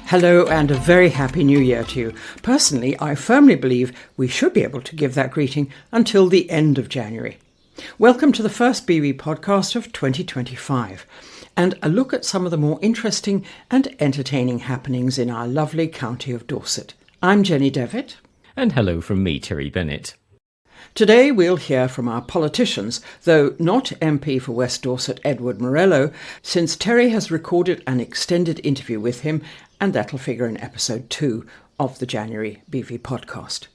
Hello and a very happy new year to you. Personally, I firmly believe we should be able to give that greeting until the end of January. Welcome to the first BV podcast of 2025 and a look at some of the more interesting and entertaining happenings in our lovely county of Dorset. I'm Jenny Devitt. And hello from me, Terry Bennett. Today we'll hear from our politicians, though not MP for West Dorset Edward Morello, since Terry has recorded an extended interview with him, and that'll figure in episode 2 of the January BV podcast.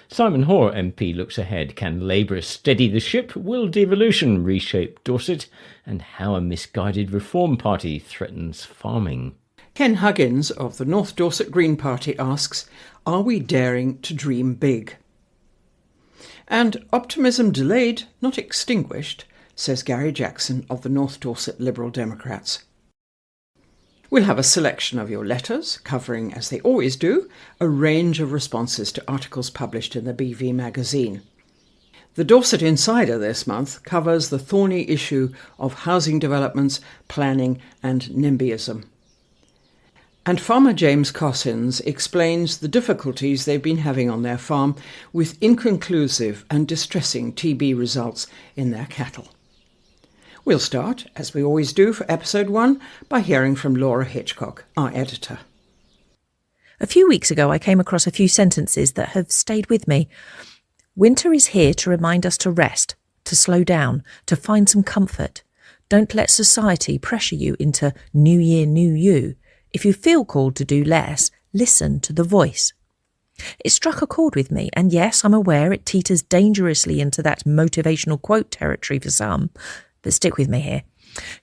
Simon Hoare MP looks ahead. Can Labour steady the ship? Will devolution reshape Dorset? And how a misguided Reform Party threatens farming. Ken Huggins of the North Dorset Green Party asks, are we daring to dream big? And optimism delayed, not extinguished, says Gary Jackson of the North Dorset Liberal Democrats. We'll have a selection of your letters, covering, as they always do, a range of responses to articles published in the BV magazine. The Dorset Insider this month covers the thorny issue of housing developments, planning and NIMBYism. And farmer James Cossins explains the difficulties they've been having on their farm with inconclusive and distressing TB results in their cattle. We'll start, as we always do for episode 1, by hearing from Laura Hitchcock, our editor. A few weeks ago I came across a few sentences that have stayed with me. Winter is here to remind us to rest, to slow down, to find some comfort. Don't let society pressure you into New Year, New You. If you feel called to do less, listen to the voice. It struck a chord with me, and yes, I'm aware it teeters dangerously into that motivational quote territory for some, but stick with me here.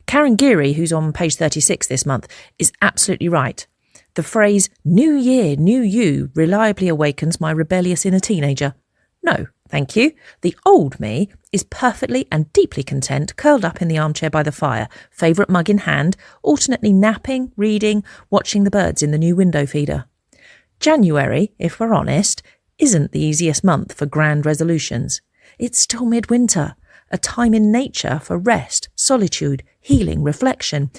Karen Geary, who's on page 36 this month, is absolutely right. The phrase, New Year, New You, reliably awakens my rebellious inner teenager. No, thank you. The old me is perfectly and deeply content, curled up in the armchair by the fire, favourite mug in hand, alternately napping, reading, watching the birds in the new window feeder. January, if we're honest, isn't the easiest month for grand resolutions. It's still midwinter, a time in nature for rest, solitude, healing, reflection.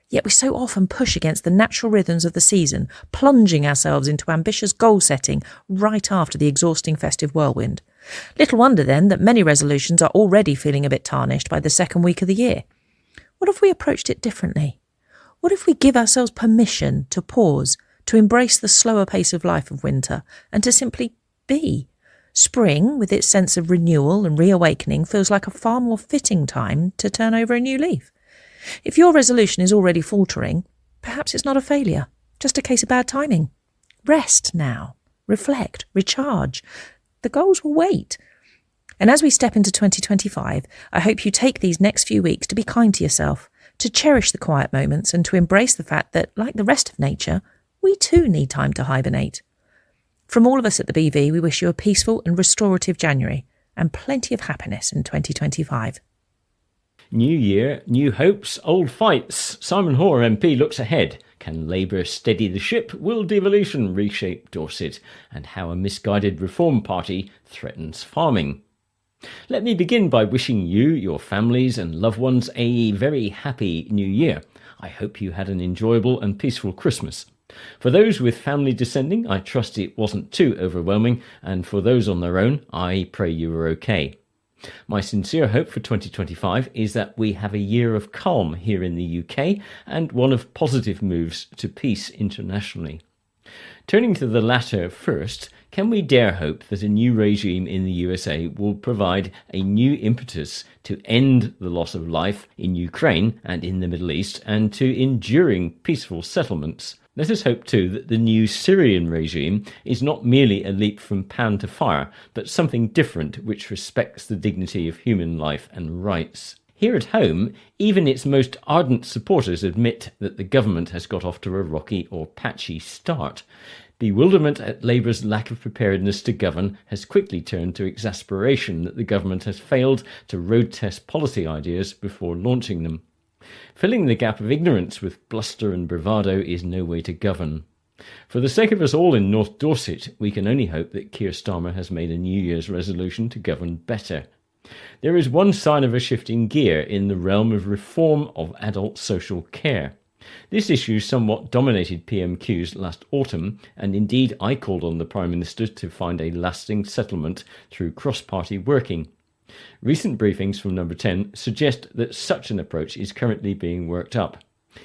Yet we so often push against the natural rhythms of the season, plunging ourselves into ambitious goal-setting right after the exhausting festive whirlwind. Little wonder then that many resolutions are already feeling a bit tarnished by the second week of the year. What if we approached it differently? What if we give ourselves permission to pause, to embrace the slower pace of life of winter, and to simply be? Spring, with its sense of renewal and reawakening, feels like a far more fitting time to turn over a new leaf. If your resolution is already faltering, perhaps it's not a failure, just a case of bad timing. Rest now, reflect, recharge. The goals will wait. And as we step into 2025, I hope you take these next few weeks to be kind to yourself, to cherish the quiet moments and to embrace the fact that, like the rest of nature, we too need time to hibernate. From all of us at the BV, we wish you a peaceful and restorative January and plenty of happiness in 2025. New year, new hopes, old fights. Simon Hoare MP looks ahead. Can Labour steady the ship? Will devolution reshape Dorset? And how a misguided Reform Party threatens farming. Let me begin by wishing you, your families and loved ones a very happy new year. I hope you had an enjoyable and peaceful Christmas. For those with family descending, I trust it wasn't too overwhelming, and for those on their own, I pray you were okay. My sincere hope for 2025 is that we have a year of calm here in the UK and one of positive moves to peace internationally. Turning to the latter first, can we dare hope that a new regime in the USA will provide a new impetus to end the loss of life in Ukraine and in the Middle East and to enduring peaceful settlements? Let us hope too that the new Syrian regime is not merely a leap from pan to fire, but something different which respects the dignity of human life and rights. Here at home, even its most ardent supporters admit that the government has got off to a rocky or patchy start. Bewilderment at Labour's lack of preparedness to govern has quickly turned to exasperation that the government has failed to road test policy ideas before launching them. Filling the gap of ignorance with bluster and bravado is no way to govern. For the sake of us all in North Dorset, we can only hope that Keir Starmer has made a New Year's resolution to govern better. There is one sign of a shift in gear in the realm of reform of adult social care. This issue somewhat dominated PMQs last autumn, and indeed I called on the Prime Minister to find a lasting settlement through cross-party working. Recent briefings from Number 10 suggest that such an approach is currently being worked up.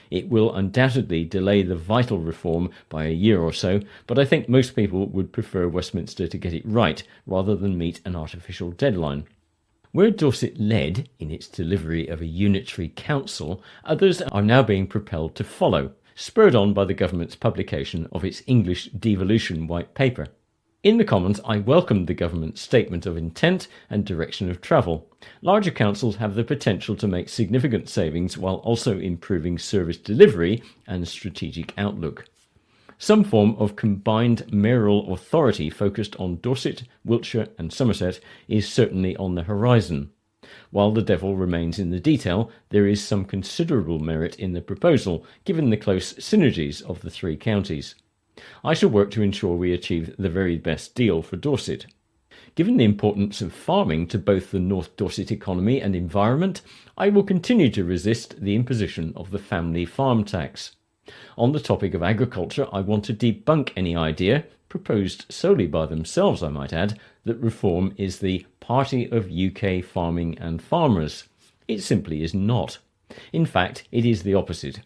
It will undoubtedly delay the vital reform by a year or so, but I think most people would prefer Westminster to get it right rather than meet an artificial deadline. Where Dorset led in its delivery of a unitary council, others are now being propelled to follow, spurred on by the government's publication of its English devolution white paper. In the Commons, I welcomed the government's statement of intent and direction of travel. Larger councils have the potential to make significant savings while also improving service delivery and strategic outlook. Some form of combined mayoral authority focused on Dorset, Wiltshire and Somerset is certainly on the horizon. While the devil remains in the detail, there is some considerable merit in the proposal, given the close synergies of the three counties. I shall work to ensure we achieve the very best deal for Dorset. Given the importance of farming to both the North Dorset economy and environment, I will continue to resist the imposition of the family farm tax. On the topic of agriculture, I want to debunk any idea, proposed solely by themselves I might add, that reform is the party of UK farming and farmers. It simply is not. In fact, it is the opposite.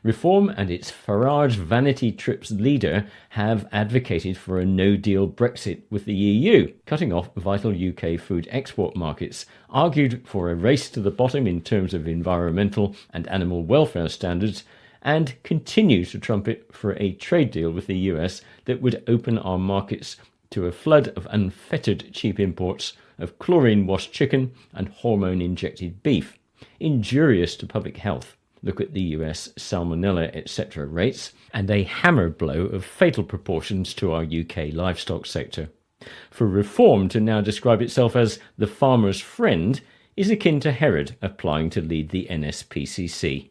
Reform and its Farage vanity trips leader have advocated for a no-deal Brexit with the EU, cutting off vital UK food export markets, argued for a race to the bottom in terms of environmental and animal welfare standards, and continue to trumpet for a trade deal with the US that would open our markets to a flood of unfettered cheap imports of chlorine-washed chicken and hormone-injected beef, injurious to public health. Look at the US salmonella, etc. rates, and a hammer blow of fatal proportions to our UK livestock sector. For reform to now describe itself as the farmer's friend is akin to Herod applying to lead the NSPCC.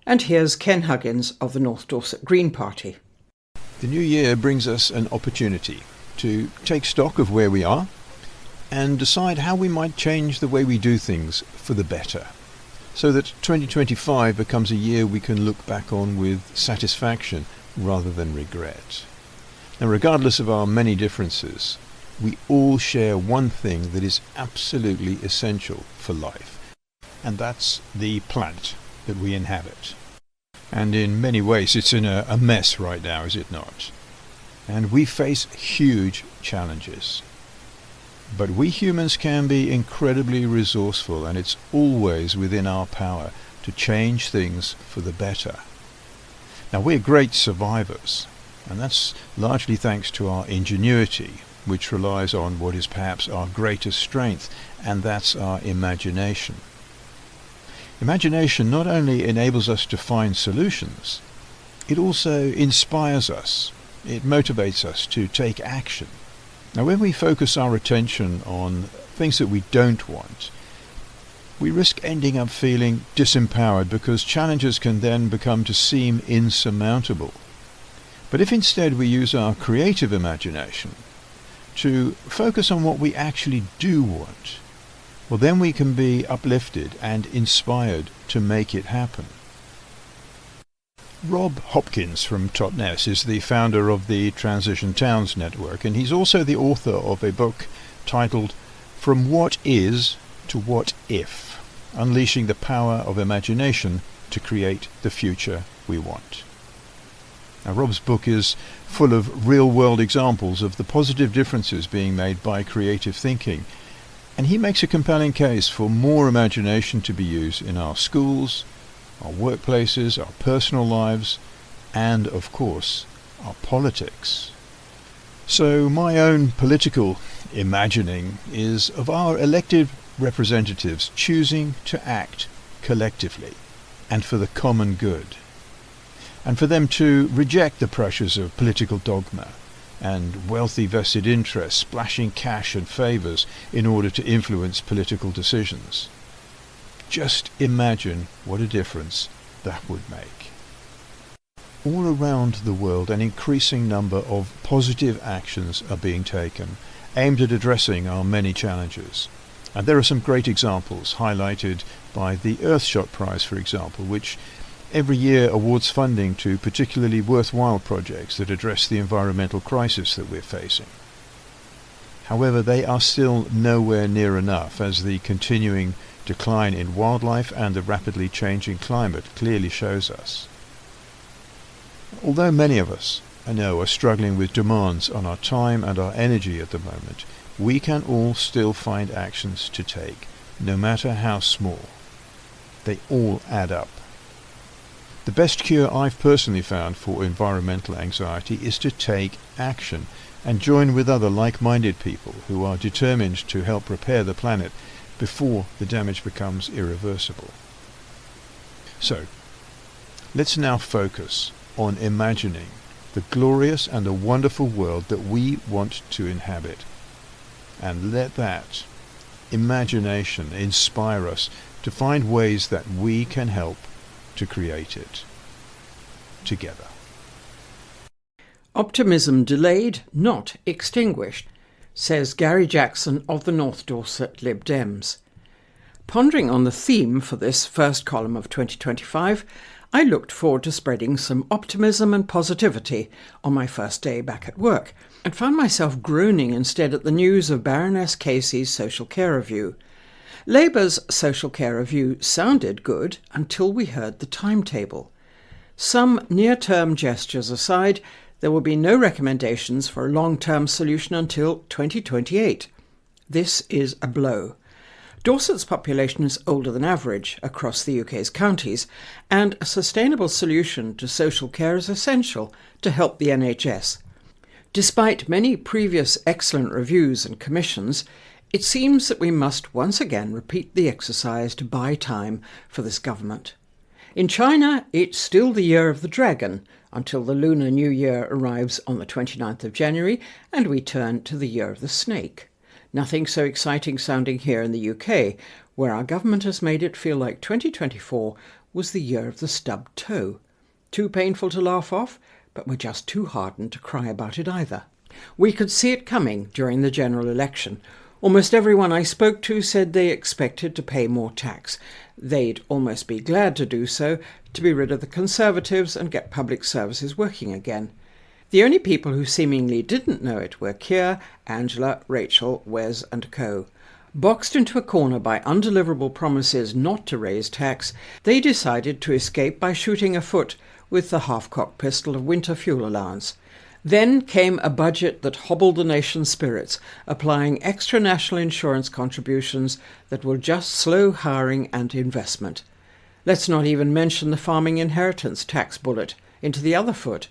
And here's Ken Huggins of the North Dorset Green Party. The new year brings us an opportunity to take stock of where we are and decide how we might change the way we do things for the better, so that 2025 becomes a year we can look back on with satisfaction rather than regret. Now, regardless of our many differences, we all share one thing that is absolutely essential for life, and that's the planet that we inhabit. And in many ways it's in a mess right now, is it not? And we face huge challenges. But we humans can be incredibly resourceful, and it's always within our power to change things for the better. Now, we're great survivors, and that's largely thanks to our ingenuity, which relies on what is perhaps our greatest strength, and that's our imagination. Imagination not only enables us to find solutions, it also inspires us. It motivates us to take action. Now, when we focus our attention on things that we don't want, we risk ending up feeling disempowered because challenges can then become to seem insurmountable. But if instead we use our creative imagination to focus on what we actually do want, well, then we can be uplifted and inspired to make it happen. Rob Hopkins from Totnes is the founder of the Transition Towns Network, and he's also the author of a book titled From What Is to What If, Unleashing the Power of Imagination to Create the Future We Want. Now, Rob's book is full of real-world examples of the positive differences being made by creative thinking, and he makes a compelling case for more imagination to be used in our schools, our workplaces, our personal lives, and, of course, our politics. So my own political imagining is of our elected representatives choosing to act collectively and for the common good, and for them to reject the pressures of political dogma and wealthy vested interests splashing cash and favours in order to influence political decisions. Just imagine what a difference that would make. All around the world, an increasing number of positive actions are being taken, aimed at addressing our many challenges. And there are some great examples highlighted by the Earthshot Prize, for example, which every year awards funding to particularly worthwhile projects that address the environmental crisis that we're facing. However, they are still nowhere near enough, as the continuing decline in wildlife and the rapidly changing climate clearly shows us. Although many of us, I know, are struggling with demands on our time and our energy at the moment, we can all still find actions to take, no matter how small. They all add up. The best cure I've personally found for environmental anxiety is to take action and join with other like-minded people who are determined to help repair the planet before the damage becomes irreversible. So, let's now focus on imagining the glorious and the wonderful world that we want to inhabit, and let that imagination inspire us to find ways that we can help to create it together. Optimism delayed, not extinguished, says Gary Jackson of the North Dorset Lib Dems. Pondering on the theme for this first column of 2025, I looked forward to spreading some optimism and positivity on my first day back at work, and found myself groaning instead at the news of Baroness Casey's social care review. Labour's social care review sounded good until we heard the timetable. Some near-term gestures aside, there will be no recommendations for a long-term solution until 2028. This is a blow. Dorset's population is older than average across the UK's counties, and a sustainable solution to social care is essential to help the NHS. Despite many previous excellent reviews and commissions, it seems that we must once again repeat the exercise to buy time for this government. In China, it's still the year of the dragon, until the Lunar New Year arrives on the 29th of January and we turn to the year of the snake. Nothing so exciting sounding here in the UK, where our government has made it feel like 2024 was the year of the stubbed toe. Too painful to laugh off, but we're just too hardened to cry about it either. We could see it coming during the general election. Almost everyone I spoke to said they expected to pay more tax. They'd almost be glad to do so, to be rid of the Conservatives and get public services working again. The only people who seemingly didn't know it were Keir, Angela, Rachel, Wes and co. Boxed into a corner by undeliverable promises not to raise tax, they decided to escape by shooting a foot with the half-cocked pistol of winter fuel allowance. Then came a budget that hobbled the nation's spirits, applying extra national insurance contributions that will just slow hiring and investment. Let's not even mention the farming inheritance tax bullet into the other foot.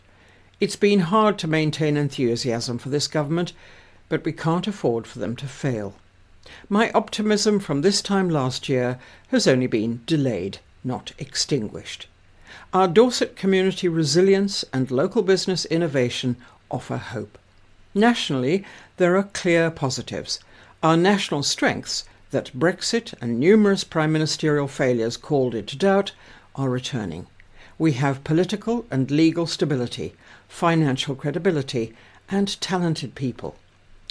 It's been hard to maintain enthusiasm for this government, but we can't afford for them to fail. My optimism from this time last year has only been delayed, not extinguished. Our Dorset community resilience and local business innovation offer hope. Nationally, there are clear positives. Our national strengths, that Brexit and numerous prime ministerial failures called into doubt, are returning. We have political and legal stability, financial credibility, and talented people.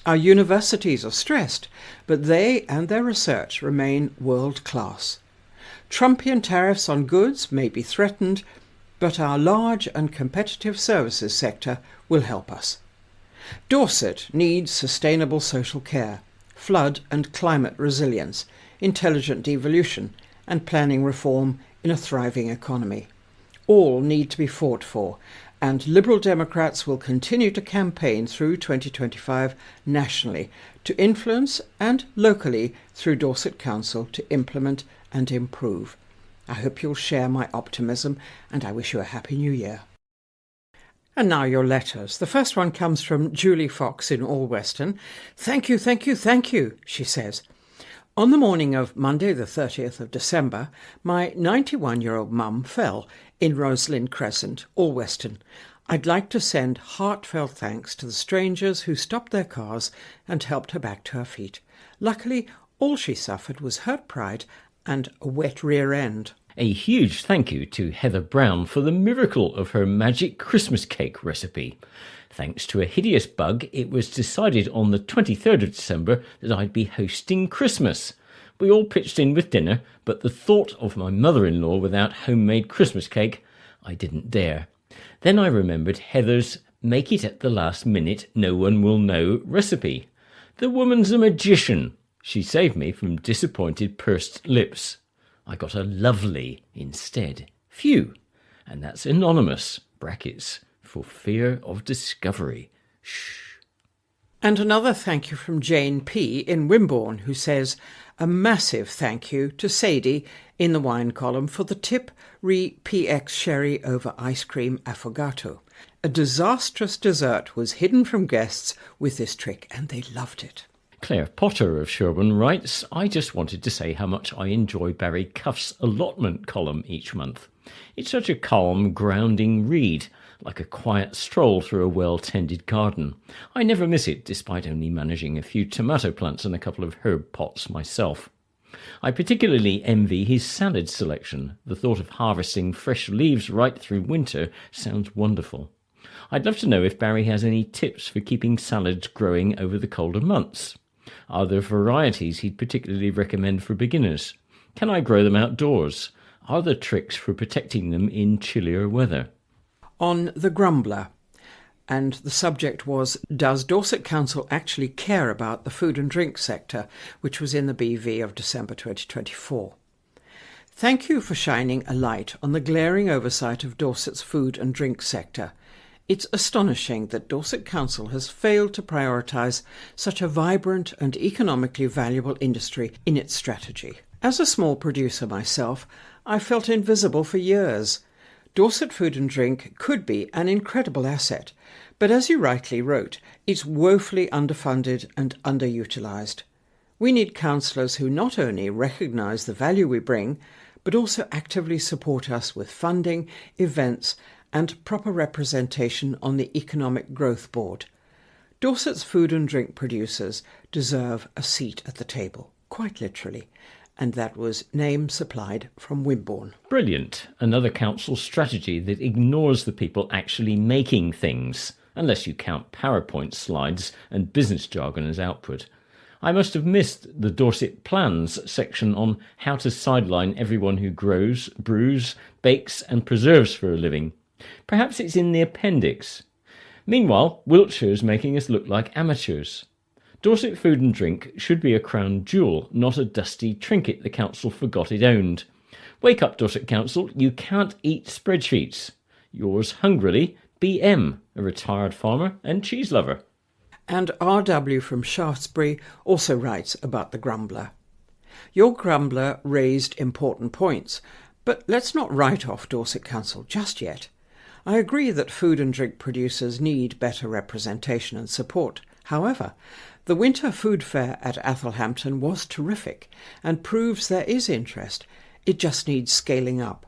Our universities are stressed, but they and their research remain world-class. Trumpian tariffs on goods may be threatened, but our large and competitive services sector will help us. Dorset needs sustainable social care, flood and climate resilience, intelligent devolution, and planning reform in a thriving economy. All need to be fought for, and Liberal Democrats will continue to campaign through 2025 nationally to influence and locally through Dorset Council to implement and improve. I hope you'll share my optimism, and I wish you a Happy New Year. And now your letters. The first one comes from Julie Fox in Alweston. Thank you, she says. On the morning of Monday the 30th of December, my 91-year-old mum fell in Rosalind Crescent, Alweston. I'd like to send heartfelt thanks to the strangers who stopped their cars and helped her back to her feet. Luckily, all she suffered was hurt pride and a wet rear end. A huge thank you to Heather Brown for the miracle of her magic Christmas cake recipe. Thanks to a hideous bug, it was decided on the 23rd of December that I'd be hosting Christmas. We all pitched in with dinner, but the thought of my mother-in-law without homemade Christmas cake, I didn't dare. Then I remembered Heather's make it at the last minute, no one will know recipe. The woman's a magician. She saved me from disappointed pursed lips. I got a lovely instead. Phew. And that's anonymous, brackets, for fear of discovery. Shh. And another thank you from Jane P. in Wimborne, who says, a massive thank you to Sadie in the wine column for the tip re PX sherry over ice cream affogato. A disastrous dessert was hidden from guests with this trick, and they loved it. Claire Potter of Sherborne writes, I just wanted to say how much I enjoy Barry Cuff's allotment column each month. It's such a calm, grounding read, like a quiet stroll through a well-tended garden. I never miss it, despite only managing a few tomato plants and a couple of herb pots myself. I particularly envy his salad selection. The thought of harvesting fresh leaves right through winter sounds wonderful. I'd love to know if Barry has any tips for keeping salads growing over the colder months. Are there varieties he'd particularly recommend for beginners? Can I grow them outdoors? Are there tricks for protecting them in chillier weather? On the grumbler, and the subject was, does Dorset Council actually care about the food and drink sector, which was in the BV of December 2024. Thank you for shining a light on the glaring oversight of Dorset's food and drink sector. It's astonishing that Dorset Council has failed to prioritise such a vibrant and economically valuable industry in its strategy. As a small producer myself, I felt invisible for years. Dorset Food and Drink could be an incredible asset, but as you rightly wrote, it's woefully underfunded and underutilised. We need councillors who not only recognise the value we bring, but also actively support us with funding, events and proper representation on the Economic Growth Board. Dorset's food and drink producers deserve a seat at the table, quite literally, and that was name supplied from Wimborne. Brilliant. Another council strategy that ignores the people actually making things, unless you count PowerPoint slides and business jargon as output. I must have missed the Dorset Plans section on how to sideline everyone who grows, brews, bakes and preserves for a living. Perhaps it's in the appendix. Meanwhile, Wiltshire's making us look like amateurs. Dorset Food and Drink should be a crown jewel, not a dusty trinket the council forgot it owned. Wake up, Dorset Council, you can't eat spreadsheets. Yours hungrily, BM, a retired farmer and cheese lover. And RW from Shaftesbury also writes about the grumbler. Your grumbler raised important points, but let's not write off Dorset Council just yet. I agree that food and drink producers need better representation and support. However, the winter food fair at Athelhampton was terrific and proves there is interest. It just needs scaling up.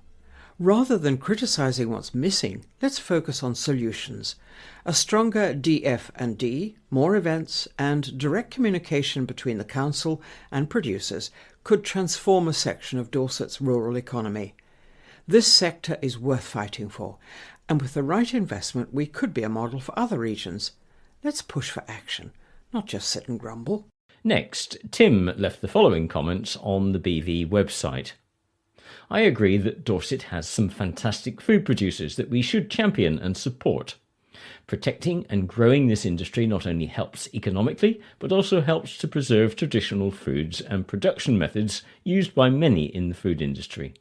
Rather than criticising what's missing, let's focus on solutions. A stronger DF&D, more events and direct communication between the council and producers could transform a section of Dorset's rural economy. This sector is worth fighting for, and with the right investment we could be a model for other regions. Let's push for action, not just sit and grumble. Next, Tim left the following comments on the BV website. I agree that Dorset has some fantastic food producers that we should champion and support. Protecting and growing this industry not only helps economically, but also helps to preserve traditional foods and production methods used by many in the food industry.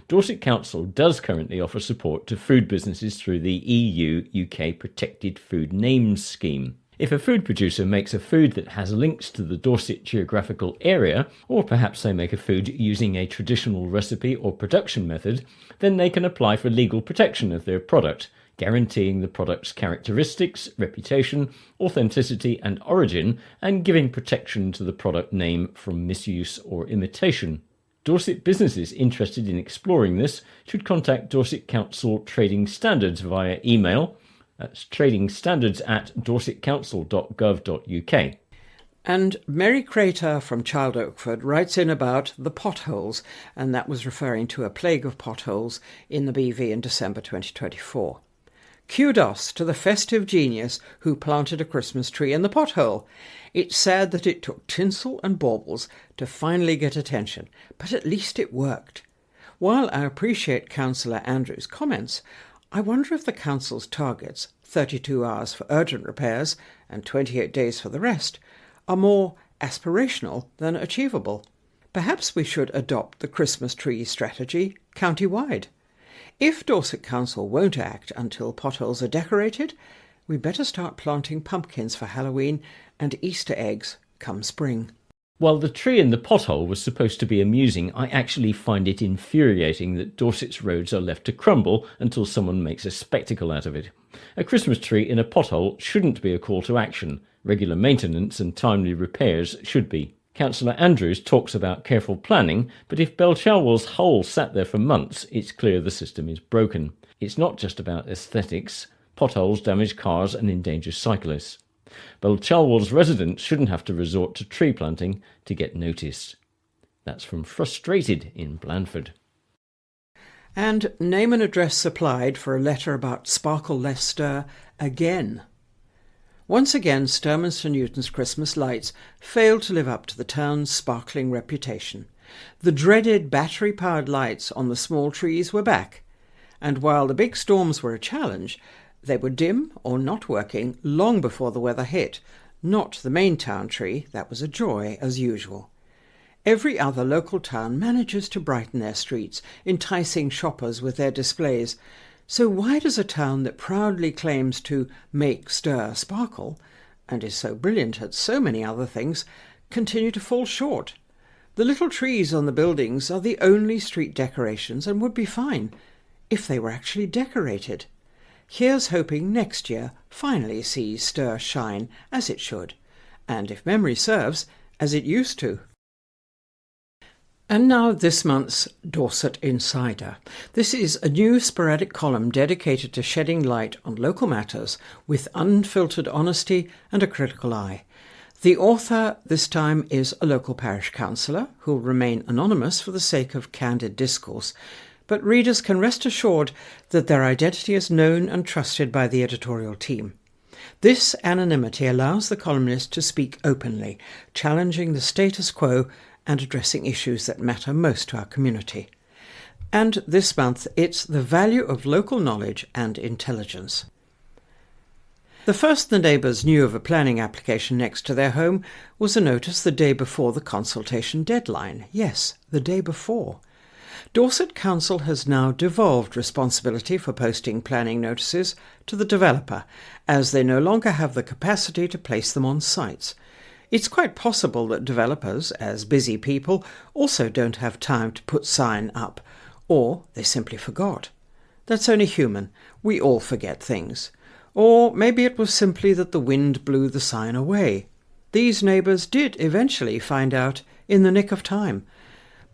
Dorset Council does currently offer support to food businesses through the EU-UK Protected Food Names Scheme. If a food producer makes a food that has links to the Dorset geographical area, or perhaps they make a food using a traditional recipe or production method, then they can apply for legal protection of their product, guaranteeing the product's characteristics, reputation, authenticity and origin, and giving protection to the product name from misuse or imitation. Dorset businesses interested in exploring this should contact Dorset Council Trading Standards via email. That's tradingstandards@dorsetcouncil.gov.uk. And Mary Crater from Child Oakford writes in about the potholes, and that was referring to a plague of potholes in the BV in December 2024. Kudos to the festive genius who planted a Christmas tree in the pothole. It's sad that it took tinsel and baubles to finally get attention, but at least it worked. While I appreciate Councillor Andrews' comments, I wonder if the Council's targets, 32 hours for urgent repairs and 28 days for the rest, are more aspirational than achievable. Perhaps we should adopt the Christmas tree strategy county-wide. If Dorset Council won't act until potholes are decorated, we better start planting pumpkins for Halloween and Easter eggs come spring. While the tree in the pothole was supposed to be amusing, I actually find it infuriating that Dorset's roads are left to crumble until someone makes a spectacle out of it. A Christmas tree in a pothole shouldn't be a call to action. Regular maintenance and timely repairs should be. Councillor Andrews talks about careful planning, but if Belchalwell's hole sat there for months, it's clear the system is broken. It's not just about aesthetics. Potholes damage cars and endanger cyclists. Belchalwell's residents shouldn't have to resort to tree planting to get noticed. That's from Frustrated in Blandford. And name and address supplied for a letter about Sparkle Less Stir again. Once again, Sturminster Newton's Christmas lights failed to live up to the town's sparkling reputation. The dreaded battery-powered lights on the small trees were back, and while the big storms were a challenge, they were dim or not working long before the weather hit. Not the main town tree, that was a joy as usual. Every other local town manages to brighten their streets, enticing shoppers with their displays. So why does a town that proudly claims to make, stir, sparkle, and is so brilliant at so many other things, continue to fall short? The little trees on the buildings are the only street decorations and would be fine if they were actually decorated. Here's hoping next year finally sees Stir shine as it should, and if memory serves, as it used to. And now this month's Dorset Insider. This is a new sporadic column dedicated to shedding light on local matters with unfiltered honesty and a critical eye. The author this time is a local parish councillor who will remain anonymous for the sake of candid discourse, but readers can rest assured that their identity is known and trusted by the editorial team. This anonymity allows the columnist to speak openly, challenging the status quo and addressing issues that matter most to our community. And this month, it's the value of local knowledge and intelligence. The first the neighbours knew of a planning application next to their home was a notice the day before the consultation deadline. Yes, the day before. Dorset Council has now devolved responsibility for posting planning notices to the developer, as they no longer have the capacity to place them on sites. It's quite possible that developers, as busy people, also don't have time to put sign up, or they simply forgot. That's only human. We all forget things. Or maybe it was simply that the wind blew the sign away. These neighbours did eventually find out in the nick of time.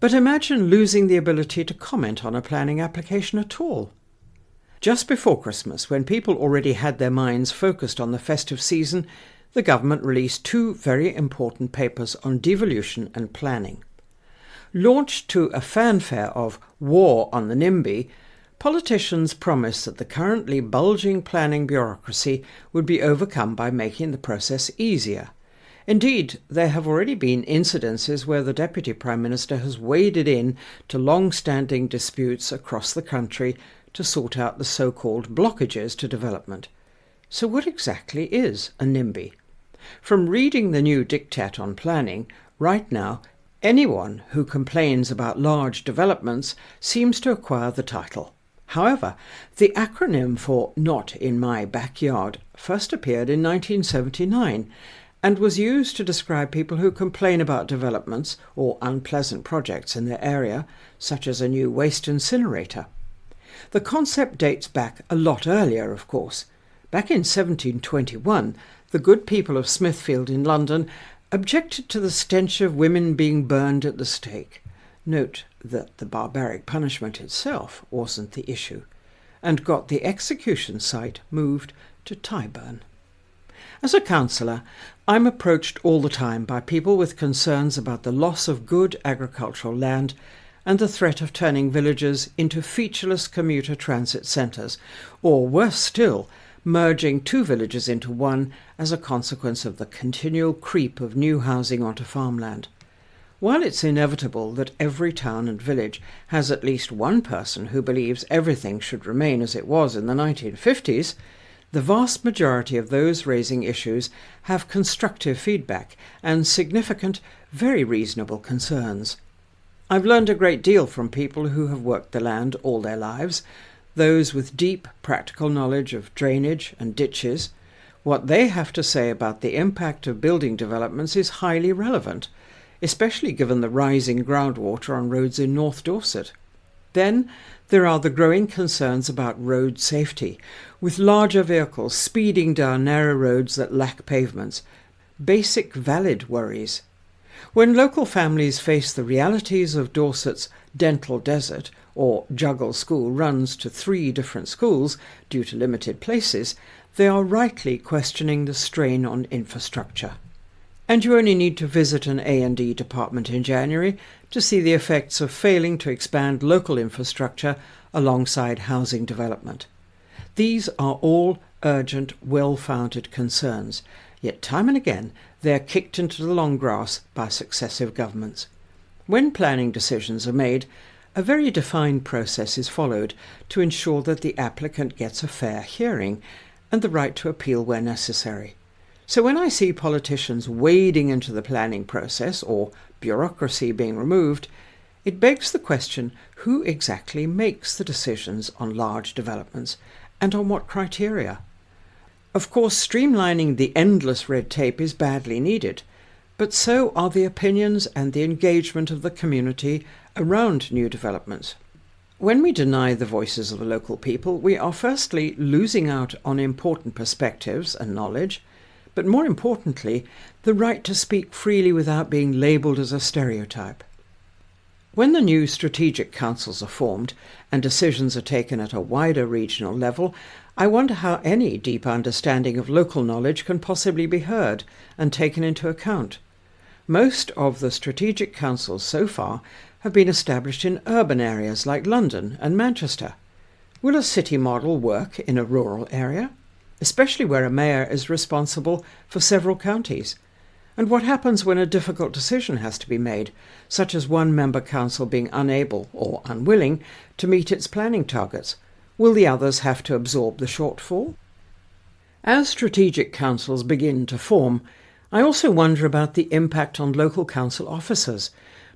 But imagine losing the ability to comment on a planning application at all. Just before Christmas, when people already had their minds focused on the festive season, the government released two very important papers on devolution and planning. Launched to a fanfare of war on the NIMBY, politicians promised that the currently bulging planning bureaucracy would be overcome by making the process easier. Indeed, there have already been incidences where the Deputy Prime Minister has waded in to long-standing disputes across the country to sort out the so-called blockages to development. So what exactly is a NIMBY? From reading the new diktat on planning, right now, anyone who complains about large developments seems to acquire the title. However, the acronym for Not in My Backyard first appeared in 1979 and was used to describe people who complain about developments or unpleasant projects in their area, such as a new waste incinerator. The concept dates back a lot earlier, of course. Back in 1721, the good people of Smithfield in London objected to the stench of women being burned at the stake. Note that the barbaric punishment itself wasn't the issue, and got the execution site moved to Tyburn. As a councillor, I'm approached all the time by people with concerns about the loss of good agricultural land and the threat of turning villages into featureless commuter transit centres, or worse still, merging two villages into one as a consequence of the continual creep of new housing onto farmland. While it's inevitable that every town and village has at least one person who believes everything should remain as it was in the 1950s, the vast majority of those raising issues have constructive feedback and significant, very reasonable concerns. I've learned a great deal from people who have worked the land all their lives, those with deep practical knowledge of drainage and ditches. What they have to say about the impact of building developments is highly relevant, especially given the rising groundwater on roads in North Dorset. Then there are the growing concerns about road safety, with larger vehicles speeding down narrow roads that lack pavements. Basic, valid worries. When local families face the realities of Dorset's dental desert, or juggle school runs to 3 different schools due to limited places, they are rightly questioning the strain on infrastructure. And you only need to visit an A&D department in January to see the effects of failing to expand local infrastructure alongside housing development. These are all urgent, well-founded concerns, yet time and again they are kicked into the long grass by successive governments. When planning decisions are made, a very defined process is followed to ensure that the applicant gets a fair hearing and the right to appeal where necessary. So when I see politicians wading into the planning process or bureaucracy being removed, it begs the question, who exactly makes the decisions on large developments and on what criteria? Of course, streamlining the endless red tape is badly needed, but so are the opinions and the engagement of the community around new developments. When we deny the voices of the local people, we are firstly losing out on important perspectives and knowledge, but more importantly, the right to speak freely without being labelled as a stereotype. When the new strategic councils are formed and decisions are taken at a wider regional level, I wonder how any deep understanding of local knowledge can possibly be heard and taken into account. Most of the strategic councils so far have been established in urban areas like London and Manchester. Will a city model work in a rural area, especially where a mayor is responsible for several counties? And what happens when a difficult decision has to be made, such as one member council being unable or unwilling to meet its planning targets? Will the others have to absorb the shortfall? As strategic councils begin to form, I also wonder about the impact on local council officers,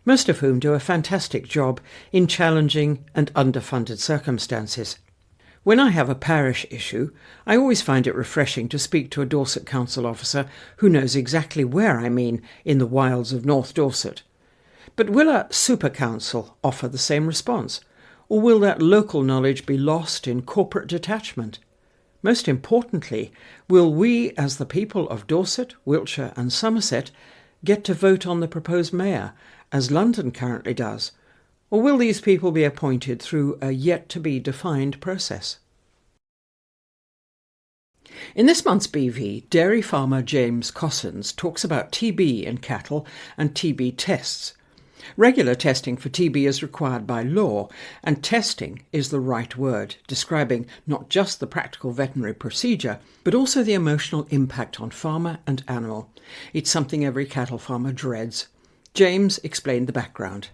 most of whom do a fantastic job in challenging and underfunded circumstances. When I have a parish issue, I always find it refreshing to speak to a Dorset council officer who knows exactly where I mean in the wilds of North Dorset. But will a super council offer the same response, or will that local knowledge be lost in corporate detachment? Most importantly, will we, as the people of Dorset, Wiltshire and Somerset, get to vote on the proposed mayor, as London currently does? Or will these people be appointed through a yet-to-be-defined process? In this month's BV, dairy farmer James Cossins talks about TB in cattle and TB tests. Regular testing for TB is required by law, and testing is the right word, describing not just the practical veterinary procedure, but also the emotional impact on farmer and animal. It's something every cattle farmer dreads. James explained the background.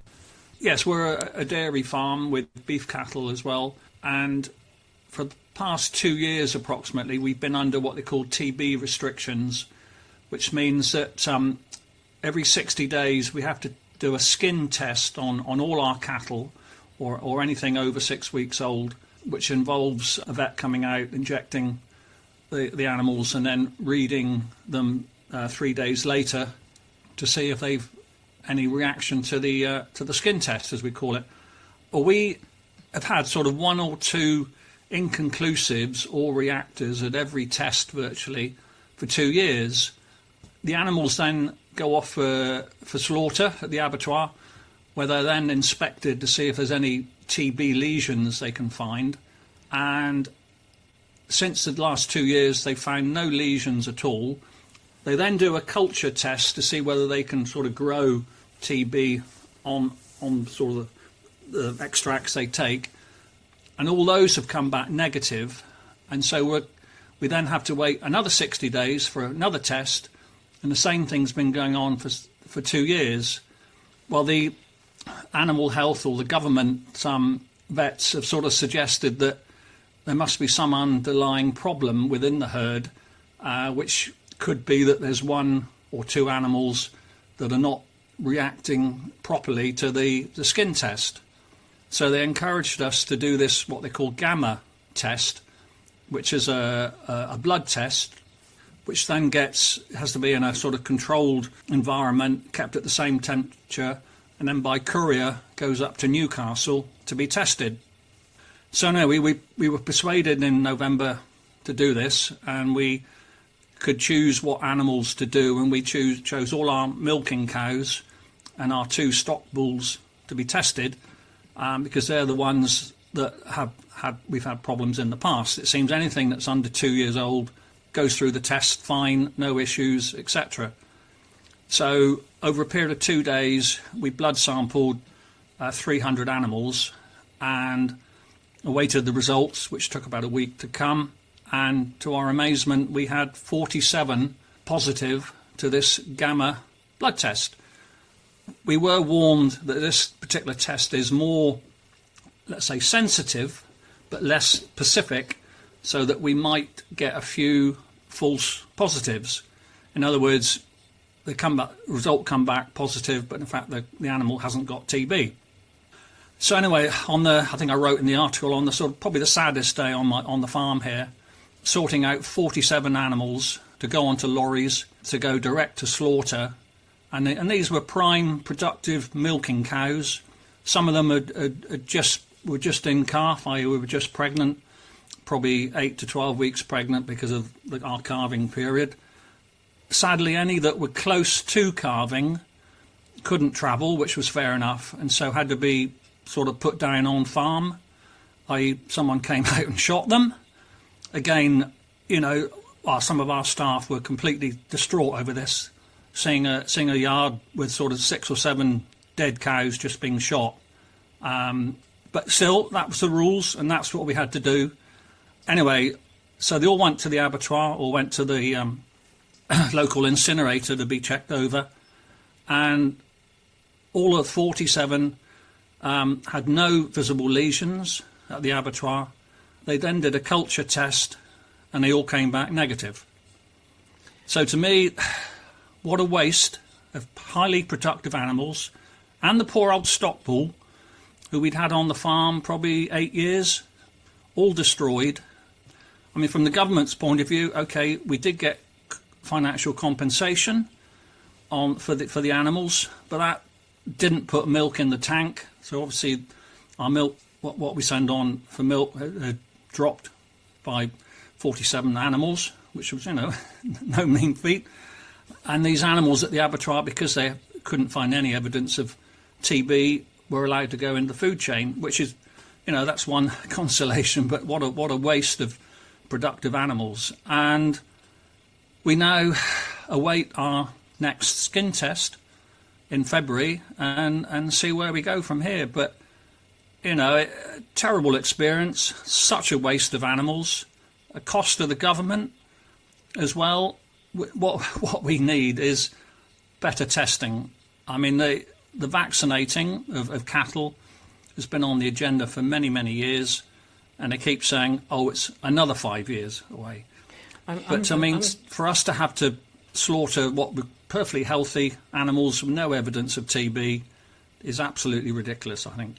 Yes, we're a dairy farm with beef cattle as well, and for the past 2 years approximately we've been under what they call TB restrictions, which means that every 60 days we have to do a skin test on all our cattle or anything over 6 weeks old, which involves a vet coming out, injecting the animals and then reading them 3 days later to see if they've any reaction to the skin test, as we call it. Or we have had sort of 1 or 2 inconclusives or reactors at every test virtually for 2 years. The animals then go off for slaughter at the abattoir, where they're then inspected to see if there's any TB lesions they can find. And since the last 2 years, they've found no lesions at all. They then do a culture test to see whether they can sort of grow TB on sort of the extracts they take, and all those have come back negative, and so we then have to wait another 60 days for another test, and the same thing's been going on for 2 years. Well, the animal health or the government, some vets have sort of suggested that there must be some underlying problem within the herd, which could be that there's 1 or 2 animals that are not reacting properly to the skin test. So they encouraged us to do this, what they call gamma test, which is a blood test, which then has to be in a sort of controlled environment, kept at the same temperature, and then by courier goes up to Newcastle to be tested. So no, we were persuaded in November to do this, and we could choose what animals to do, and we chose all our milking cows and our 2 stock bulls to be tested, because they're the ones that we've had problems in the past. It seems anything that's under 2 years old goes through the test fine, no issues, etc. So over a period of 2 days, we blood sampled 300 animals and awaited the results, which took about a week to come. And to our amazement, we had 47 positive to this gamma blood test. We were warned that this particular test is more, let's say, sensitive, but less specific, so that we might get a few false positives. In other words, result come back positive, but in fact the animal hasn't got TB. So anyway, I think I wrote in the article, on the sort of probably the saddest day on the farm here, sorting out 47 animals to go onto lorries to go direct to slaughter, and these were prime productive milking cows. Some of them were just in calf, i.e. we were just pregnant, probably 8 to 12 weeks pregnant because of our calving period. Sadly, any that were close to calving couldn't travel, which was fair enough, and so had to be sort of put down on farm, i.e. someone came out and shot them. Again, some of our staff were completely distraught over this, seeing a yard with sort of 6 or 7 dead cows just being shot. But still, that was the rules, and that's what we had to do. Anyway, so they all went to the abattoir, or went to the local incinerator to be checked over, and all of 47 had no visible lesions at the abattoir. They then did a culture test, and they all came back negative. So to me, what a waste of highly productive animals, and the poor old stock bull, who we'd had on the farm probably 8 years, all destroyed. I mean, from the government's point of view, okay, we did get financial compensation for the animals, but that didn't put milk in the tank. So obviously our milk, what we send on for milk, had dropped by 47 animals, which was, no mean feat. And these animals at the abattoir, because they couldn't find any evidence of TB, were allowed to go in the food chain, which is, that's one consolation, but what a waste of productive animals. And we now await our next skin test in February and see where we go from here. But, terrible experience, such a waste of animals, a cost to the government as well. What we need is better testing. I mean, the vaccinating of cattle has been on the agenda for many, many years, and they keep saying, it's another 5 years away. For us to have to slaughter what were perfectly healthy animals with no evidence of TB is absolutely ridiculous, I think.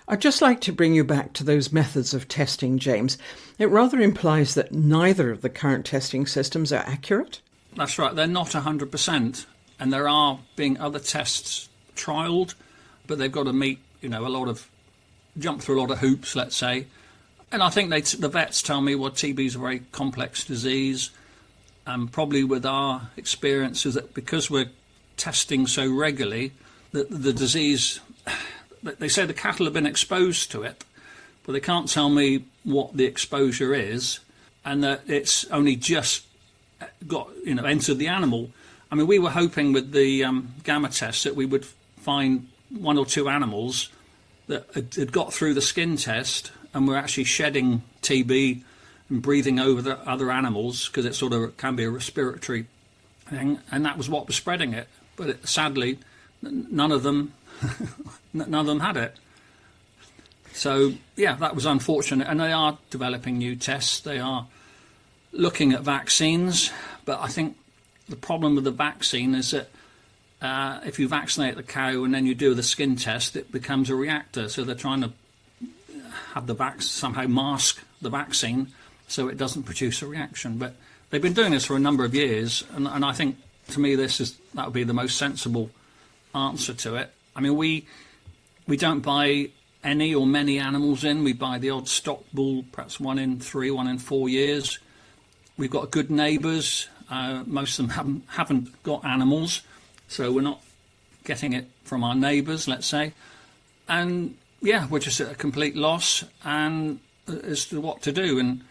I'd just like to bring you back to those methods of testing, James. It rather implies that neither of the current testing systems are accurate. That's right, they're not 100%, and there are being other tests trialled, but they've got to meet, jump through a lot of hoops, let's say. And I think the vets tell me, TB is a very complex disease, and probably with our experiences that because we're testing so regularly, the disease, they say the cattle have been exposed to it, but they can't tell me what the exposure is, and that it's only just entered the animal. I mean, we were hoping with the gamma test that we would find 1 or 2 animals that had got through the skin test and were actually shedding TB and breathing over the other animals, because it sort of can be a respiratory thing, and that was what was spreading it. But sadly, none of them had it. So yeah, that was unfortunate. And they are developing new tests. They are looking at vaccines, but I think the problem with the vaccine is that if you vaccinate the cow and then you do the skin test, it becomes a reactor. So they're trying to have the somehow mask the vaccine so it doesn't produce a reaction. But they've been doing this for a number of years, and I think, to me, that would be the most sensible answer to it. I mean, we don't buy any or many animals in. We buy the odd stock bull, perhaps 1 in 3, 1 in 4 years. We've got good neighbours. Most of them haven't got animals, so we're not getting it from our neighbours, let's say. And yeah, we're just at a complete loss and as to what to do. And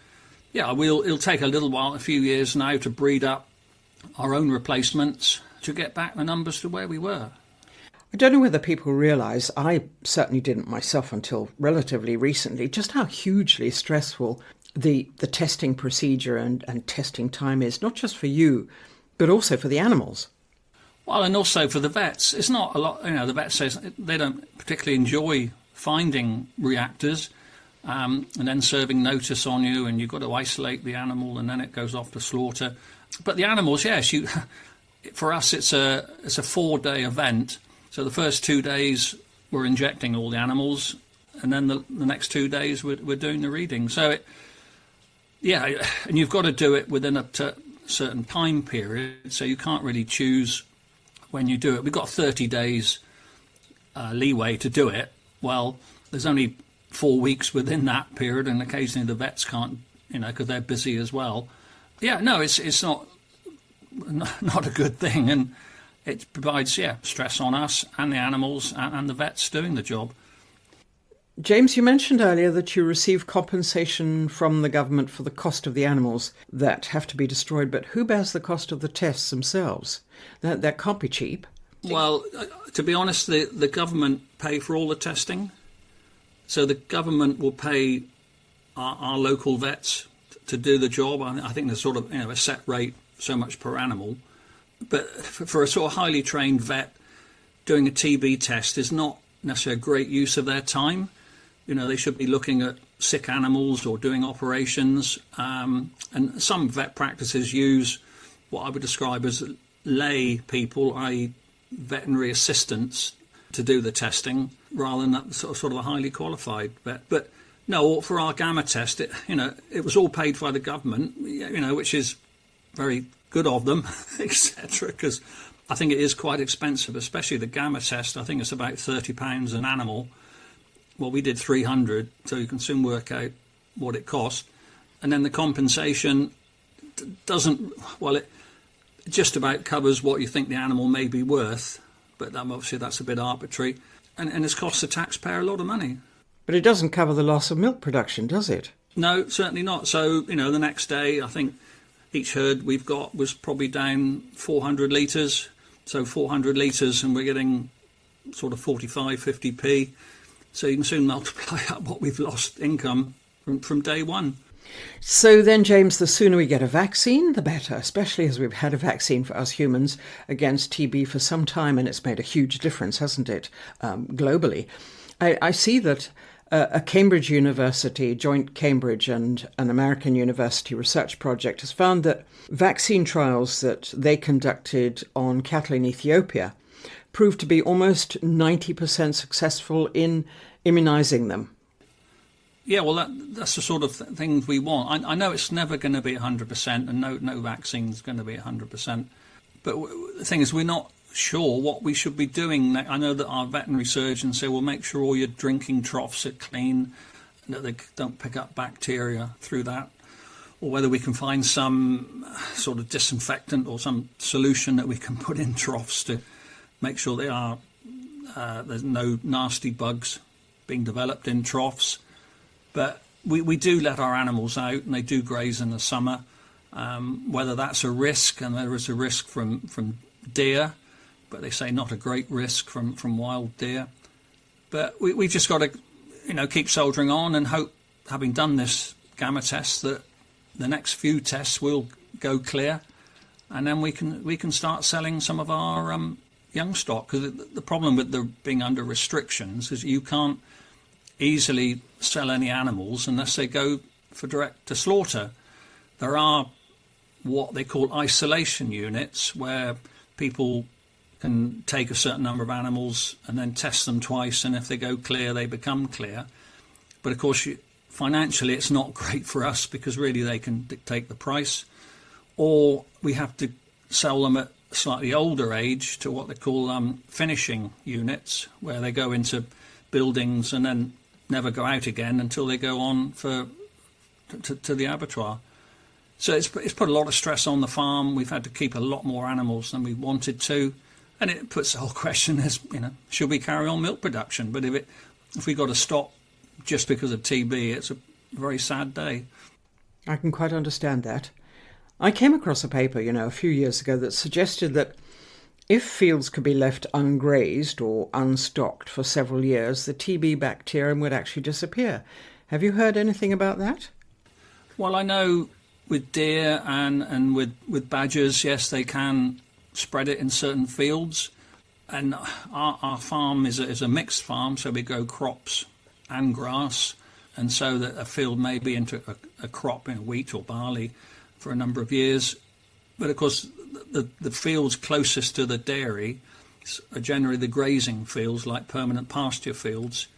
yeah, it'll take a little while, a few years now, to breed up our own replacements to get back the numbers to where we were. I don't know whether people realise, I certainly didn't myself until relatively recently, just how hugely stressful the testing procedure and testing time is, not just for you, but also for the animals. Well, and also for the vets. It's not a lot, the vet says they don't particularly enjoy finding reactors and then serving notice on you, and you've got to isolate the animal and then it goes off to slaughter. But the animals, yes, for us it's a 4-day event. So the first 2 days we're injecting all the animals, and then the next 2 days we're doing the reading. So and you've got to do it within a certain time period, so you can't really choose when you do it. We've got 30 days leeway to do it. Well, there's only 4 weeks within that period, and occasionally the vets can't, because they're busy as well. Yeah, no, it's not a good thing, and it provides stress on us and the animals and the vets doing the job. James, you mentioned earlier that you receive compensation from the government for the cost of the animals that have to be destroyed, but who bears the cost of the tests themselves? That can't be cheap. Well, to be honest, the government pay for all the testing. So the government will pay our local vets to do the job. I think there's sort of a set rate, so much per animal. But for a sort of highly trained vet, doing a TB test is not necessarily a great use of their time. They should be looking at sick animals or doing operations. And some vet practices use what I would describe as lay people, i.e. veterinary assistants, to do the testing rather than that sort of a highly qualified vet. But no, for our gamma test, it was all paid by the government, which is very good of them, etc. Because I think it is quite expensive, especially the gamma test. I think it's about £30 an animal. Well, we did 300, so you can soon work out what it cost. And then the compensation it just about covers what you think the animal may be worth, but obviously that's a bit arbitrary. And it's cost the taxpayer a lot of money. But it doesn't cover the loss of milk production, does it? No, certainly not. So, the next day, I think each herd we've got was probably down 400 litres. So 400 litres, and we're getting sort of 45, 50p. So you can soon multiply up what we've lost income from day one. So then, James, the sooner we get a vaccine, the better, especially as we've had a vaccine for us humans against TB for some time, and it's made a huge difference, hasn't it, globally. I see that a Cambridge University, joint Cambridge and an American university research project has found that vaccine trials that they conducted on cattle in Ethiopia proved to be almost 90% successful in immunising them. Yeah, well, that's the sort of things we want. I know it's never going to be 100%, and no vaccine's going to be 100%. But the thing is, we're not sure what we should be doing. I know that our veterinary surgeons say, well, make sure all your drinking troughs are clean, that they don't pick up bacteria through that, or whether we can find some sort of disinfectant or some solution that we can put in troughs to make sure there's no nasty bugs being developed in troughs. But we do let our animals out, and they do graze in the summer. Whether that's a risk, and there is a risk from deer, but they say not a great risk from wild deer. But we've just got to, keep soldiering on and hope, having done this gamma test, that the next few tests will go clear, and then we can start selling some of our young stock. Because the problem with being under restrictions is you can't easily sell any animals unless they go for direct to slaughter. There are what they call isolation units, where people can take a certain number of animals and then test them twice, and if they go clear, they become clear. But of course, financially, it's not great for us, because really they can dictate the price. Or we have to sell them at a slightly older age to what they call finishing units, where they go into buildings and then never go out again until they go on to the abattoir. So it's put a lot of stress on the farm. We've had to keep a lot more animals than we wanted to, and it puts the whole question as, should we carry on milk production? But if we got to stop just because of TB, it's a very sad day. I can quite understand that. I came across a paper, a few years ago that suggested that if fields could be left ungrazed or unstocked for several years, the TB bacterium would actually disappear. Have you heard anything about that? Well, I know with deer and with badgers, yes, they can spread it in certain fields. And our farm is a mixed farm, so we grow crops and grass. And so that a field may be into a crop in wheat or barley for a number of years. But of course, the fields closest to the dairy are generally the grazing fields, like permanent pasture fields.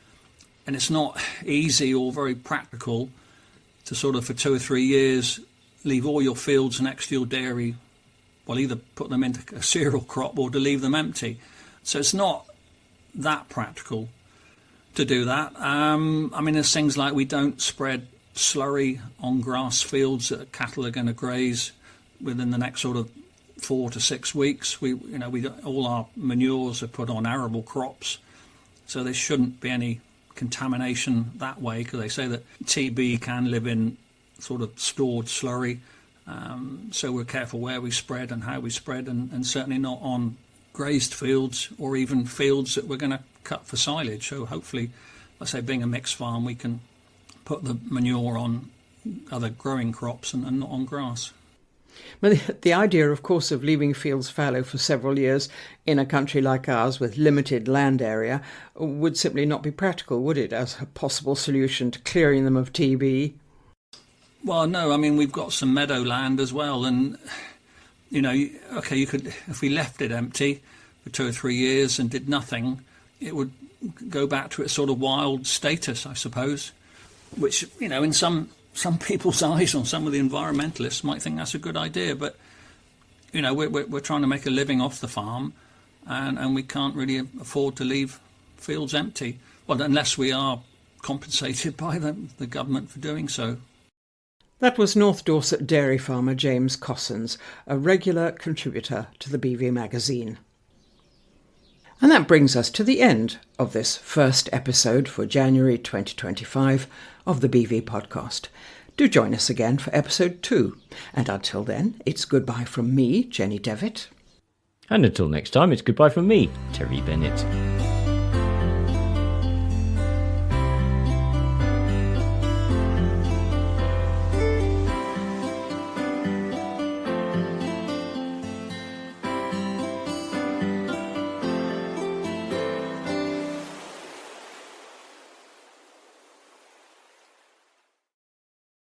And it's not easy or very practical to sort of, for 2 or 3 years, leave all your fields next to your dairy, well, either put them into a cereal crop or to leave them empty. So it's not that practical to do that. There's things like we don't spread slurry on grass fields that cattle are going to graze within the next sort of 4 to 6 weeks. All our manures are put on arable crops, so there shouldn't be any contamination that way, because they say that TB can live in sort of stored slurry. So we're careful where we spread and how we spread, and certainly not on grazed fields or even fields that we're going to cut for silage. So hopefully, let's say being a mixed farm, we can put the manure on other growing crops and not on grass. But the idea, of course, of leaving fields fallow for several years in a country like ours with limited land area would simply not be practical, would it, as a possible solution to clearing them of TB? Well, no, we've got some meadow land as well, and, you could, if we left it empty for 2 or 3 years and did nothing, it would go back to its sort of wild status, I suppose, which, in some people's eyes, or some of the environmentalists might think that's a good idea, but, we're trying to make a living off the farm, and we can't really afford to leave fields empty, well, unless we are compensated by the government for doing so. That was North Dorset dairy farmer James Cossins, a regular contributor to the BV magazine. And that brings us to the end of this first episode for January 2025 of the BV podcast. Do join us again for episode 2. And until then, it's goodbye from me, Jenny Devitt. And until next time, it's goodbye from me, Terry Bennett.